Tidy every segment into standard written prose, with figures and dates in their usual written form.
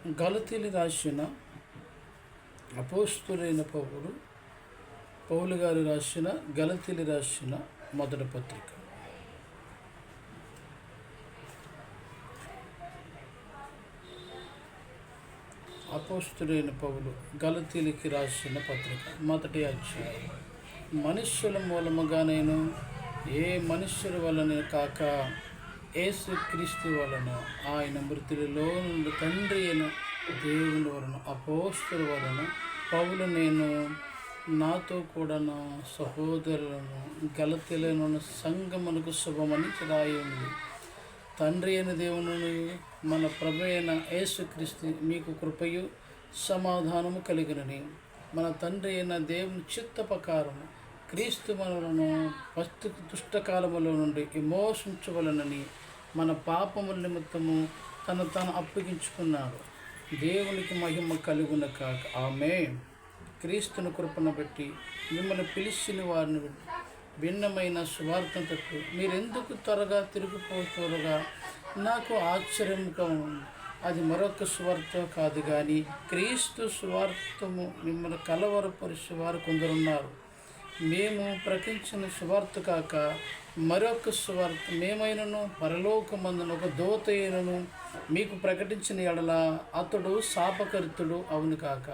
గలతీలు రాసిన అపోస్తులైన పౌలు గారు రాసిన గలతీలు రాసిన మొదటి పత్రిక. అపోస్తులైన పౌలు గలతీలకి రాసిన పత్రిక మొదటి అధ్యాయం. మనుష్యుల మూలముగా నేను ఏ మనుష్యుల వలన కాక యేసుక్రీస్తు వలన, ఆయన మృతులలో నుండి తండ్రి అయిన దేవుని వలన, అపోస్తుల వలన పౌలు నేను నాతో కూడా నా సహోదరులను గలతీలోని సంఘమునకు శుభమని రాయి ఉంది. తండ్రి అయిన దేవుని మన ప్రభు అయిన యేసుక్రీస్తు మీకు కృపయు సమాధానము కలిగినని, మన తండ్రి అయిన దేవుని చిత్త ప్రకారము క్రీస్తు మనలను దుష్టకాలములో నుండి విమోచించవలనని మన పాపముల నిమిత్తము తను అప్పగించుకున్నాడు. దేవునికి మహిమ కలుగున కాక. ఆమేన్. క్రీస్తుని కృపను బట్టి మిమ్మల్ని పిలిచిన వారిని భిన్నమైన సువార్తను తట్టు మీరెందుకు త్వరగా తిరిగిపోతురుగా నాకు ఆశ్చర్యంగా ఉంది. అది మరొక సువార్త కాదు కానీ క్రీస్తు సువార్తము మిమ్మల్ని కలవరపరిచే వారు కొందరున్నారు. మేము ప్రకటించిన సువార్త కాక మరొక సువార్త మేమైనను పరలోకమందున ఒక దూత అయినను మీకు ప్రకటించిన ఎడల అతడు శాపకర్తుడు అవును కాక.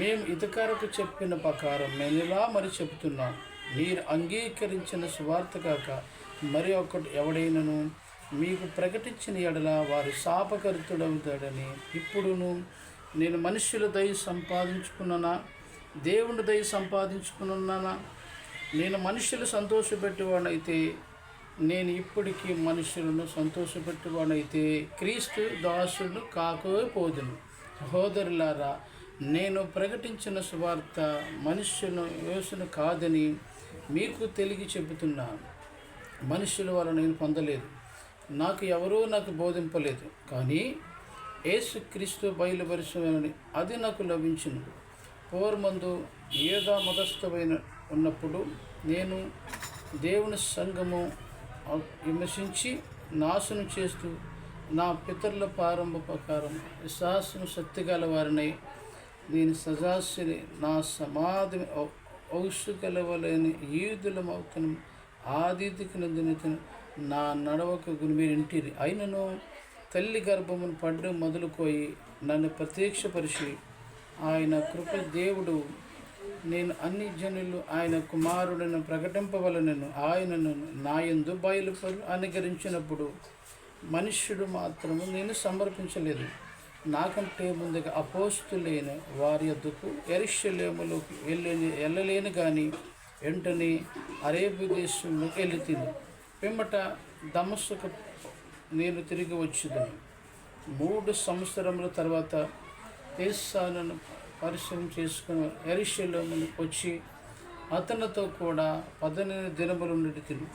మేము ఇతకారకు చెప్పిన ప్రకారం మేము ఇలా మరి చెబుతున్నాం, మీరు అంగీకరించిన సువార్త కాక మరి ఒకటి ఎవడైనను మీకు ప్రకటించిన ఎడల వారి శాపకర్తుడవుతాడని. ఇప్పుడును నేను మనుష్యుల దయ సంపాదించుకున్నానా, దేవుని దయ సంపాదించుకున్నానా? నేను మనుషులు సంతోషపెట్టేవాడైతే, నేను ఇప్పటికీ మనుషులను సంతోషపెట్టేవాడైతే క్రీస్తు దాసుడు కాకపోదును. సహోదరులారా, నేను ప్రకటించిన సువార్త మనుష్యులను యోసన కాదని మీకు తెలిగి చెబుతున్నాను. మనుషుల వల్ల నేను పొందలేదు, నాకు బోధింపలేదు, కానీ యేసుక్రీస్తు బయలుపరిచినని అది నాకు లభించును. పూర్వమందు ఏదో మతస్థమైన ఉన్నప్పుడు నేను దేవుని సంఘము విమర్శించి నాశనం చేస్తూ నా పితరుల ప్రారంభ ప్రకారం విశ్వాసం శక్తి గల వారిని నేను సజాసిని నా సమాధి ఔషగలవలేని ఈదులమవుతున్న ఆదితికి నందిన నా నడవక గురి మీరు ఇంటిరి. అయినను తల్లి గర్భమును పడ్డ మొదలుకోయి నన్ను ప్రత్యక్షపరిచి ఆయన కృప దేవుడు నేను అన్ని జనులు ఆయన కుమారుడిని ప్రకటింపవలనను ఆయనను నాయందు బయలుపరు అనుకరించినప్పుడు మనుష్యుడు మాత్రము నేను సమర్పించలేదు. నాకంటే ముందుగా అపోస్తులైన వారి యొద్దకు యెరూషలేములోకి వెళ్ళలేను కానీ వెంటనే అరేబియా దేశంలోకి వెళితిని. పిమ్మట దమస్కుకు నేను తిరిగి వచ్చేదని. 3 సంవత్సరముల తర్వాత యేసాను పరిశీలన చేసుకుని యెరూషలేముకు వచ్చి అతనితో కూడా 18 దినములు ఉండితిని.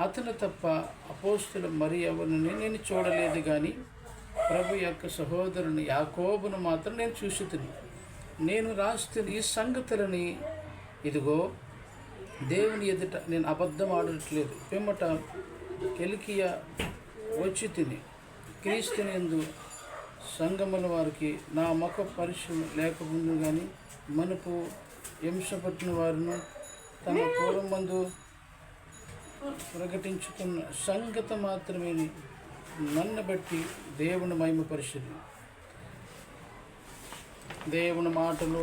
అతను తప్ప అపోస్తులు మరి ఎవరిని నేను చూడలేదు, కానీ ప్రభు యొక్క సహోదరుని యాకోబును మాత్రం నేను చూసితిని. నేను రాస్తున్న ఈ సంగతులని ఇదిగో దేవుని ఎదుట నేను అబద్ధం ఆడట్లేదు. పిమ్మట కిలికియా వచ్చి తిని క్రీస్తుని యందు సంగముల వారికి నా ముఖ పరిచయం లేకపోయింది, కానీ మనకు హింసపట్టిన వారిని తన పూర్వమందు ప్రకటించుకున్న సంగతి మాత్రమే నన్ను బట్టి దేవుని మహిమపరిచింది. దేవుని మాటలు